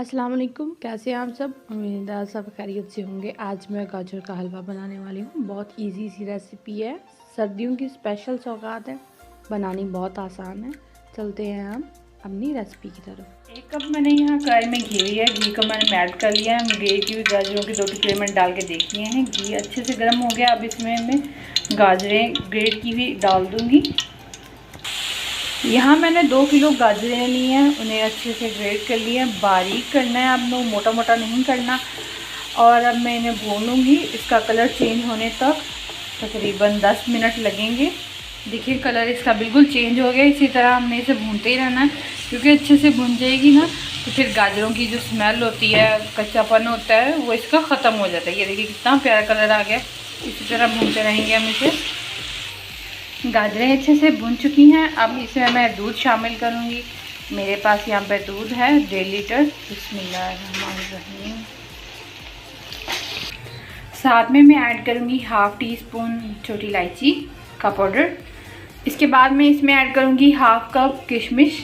अस्सलाम वालेकुम, कैसे हैं आप सब। उम्मीद है सब खैरियत से होंगे। आज मैं गाजर का हलवा बनाने वाली हूँ। बहुत इजी सी रेसिपी है, सर्दियों की स्पेशल सौगात है, बनानी बहुत आसान है। चलते हैं हम अपनी रेसिपी की तरफ। 1 कप मैंने यहाँ कढ़ाई में घी लिया है। घी को मैंने मेल्ट कर लिया है। ग्रेट की हुई गाजरों के 2 टुकड़े मैंने डाल के देख लिए हैं। घी अच्छे से गर्म हो गया। अब इसमें मैं गाजरें ग्रेट की हुई डाल दूँगी। यहाँ मैंने 2 किलो गाजरें ली हैं, उन्हें अच्छे से ग्रेट कर लिया है। बारीक करना है आपको, मोटा मोटा नहीं करना। और अब मैं इन्हें भूनूंगी इसका कलर चेंज होने तक। तकरीबन 10 मिनट लगेंगे। देखिए कलर इसका बिल्कुल चेंज हो गया। इसी तरह हमने इसे भूनते ही रहना है, क्योंकि अच्छे से भून जाएगी ना तो फिर गाजरों की जो स्मेल होती है, कच्चापन होता है, वो इसका ख़त्म हो जाता है। ये देखिए कितना प्यारा कलर आ गया। इसी तरह भूनते रहेंगे हम इसे। गाजरें अच्छे से भुन चुकी हैं। अब इसमें मैं दूध शामिल करूंगी। मेरे पास यहाँ पे दूध है 1.5 लीटर। बिस्मिल्लाहिर्रहमानिर्रहीम। साथ में मैं ऐड करूंगी हाफ़ टी स्पून छोटी इलायची का पाउडर। इसके बाद मैं इसमें ऐड करूंगी हाफ़ कप किशमिश।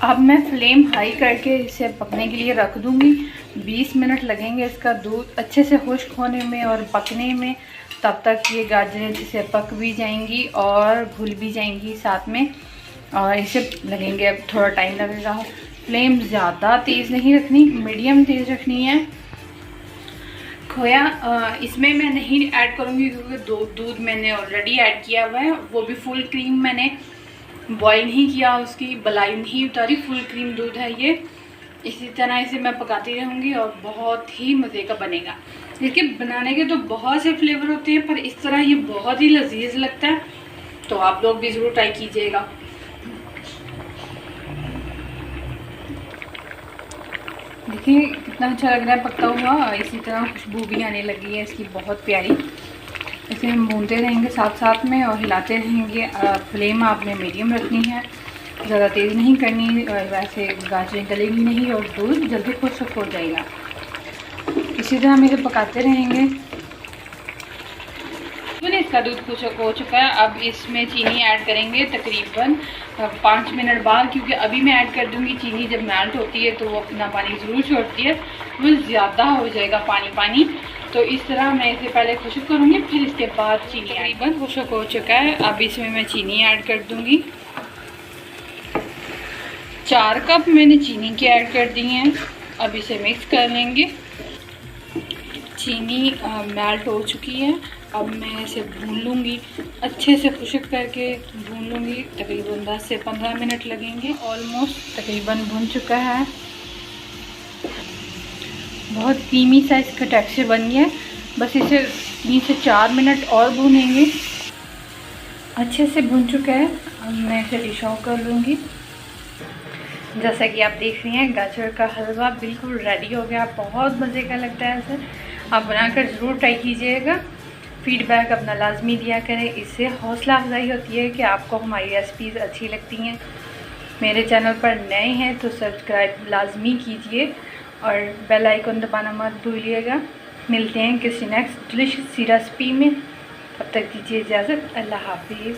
अब मैं फ्लेम हाई करके इसे पकने के लिए रख दूंगी। 20 मिनट लगेंगे इसका दूध अच्छे से खुश्क होने में और पकने में। तब तक ये गाजरें अच्छे से पक भी जाएंगी और घुल भी जाएंगी साथ में। और इसे लगेंगे अब थोड़ा टाइम लगेगा। फ्लेम ज़्यादा तेज़ नहीं रखनी, मीडियम तेज़ रखनी है। खोया इसमें मैं नहीं ऐड करूँगी, क्योंकि दूध मैंने ऑलरेडी ऐड किया हुआ है। वो भी फुल क्रीम मैंने बॉईल नहीं किया, उसकी मलाई नहीं उतारी, फुल क्रीम दूध है ये। इसी तरह इसे मैं पकाती रहूँगी और बहुत ही मज़े का बनेगा। इसके बनाने के तो बहुत से फ्लेवर होते हैं, पर इस तरह ये बहुत ही लजीज लगता है। तो आप लोग भी ज़रूर ट्राई कीजिएगा। देखिए कितना अच्छा लग रहा है पकता हुआ। इसी तरह खुशबू भी आने लगी है इसकी बहुत प्यारी। इसे हम भूनते रहेंगे साथ साथ में और हिलाते रहेंगे। फ्लेम आपने मीडियम रखनी है, ज़्यादा तेज़ नहीं करनी, वैसे गाजरें गलेंगी नहीं और दूध जल्दी खुश्क हो जाएगा। इसी तरह हम इसे पकाते रहेंगे। इसका दूध खुश्क हो चुका है। अब इसमें चीनी ऐड करेंगे तकरीबन 5 मिनट बाद, क्योंकि अभी मैं ऐड कर दूंगी चीनी। जब मेल्ट होती है तो वो अपना पानी ज़रूर छोड़ती है, वो ज़्यादा हो जाएगा पानी पानी। तो इस तरह मैं इसे पहले खुश्क करूँगी, फिर इसके बाद चीनी। तकरीबन खुश्क हो चुका है। अब इसमें मैं चीनी ऐड कर दूँगी। 4 कप मैंने चीनी के ऐड कर दी हैं। अब इसे मिक्स कर लेंगे। चीनी मेल्ट हो चुकी है। अब मैं इसे भून लूँगी, अच्छे से खुश्क करके भून लूँगी। तकरीबन 10 से 15 मिनट लगेंगे। ऑलमोस्ट तकरीबन भुन चुका है। बहुत क्रीमी सा इसका टेक्सचर बन गया है। बस इसे 3 से 4 मिनट और भूनेंगे। अच्छे से भुन चुका है। अब मैं इसे डिश आउट कर लूँगी। जैसा कि आप देख रही हैं गाजर का हलवा बिल्कुल रेडी हो गया। बहुत मज़े का लगता है इसे। आप बनाकर ज़रूर ट्राई कीजिएगा। फीडबैक अपना लाजमी दिया करें। इससे हौसला अफजाई होती है कि आपको हमारी रेसिपीज़ अच्छी लगती हैं। मेरे चैनल पर नए हैं तो सब्सक्राइब लाजमी कीजिए और बेल आइकन दबाना मत भूलिएगा। मिलते हैं किसी नेक्स्ट डिलिशियस सी रेसिपी में। तब तक दीजिए इजाज़त। अल्लाह हाफिज़।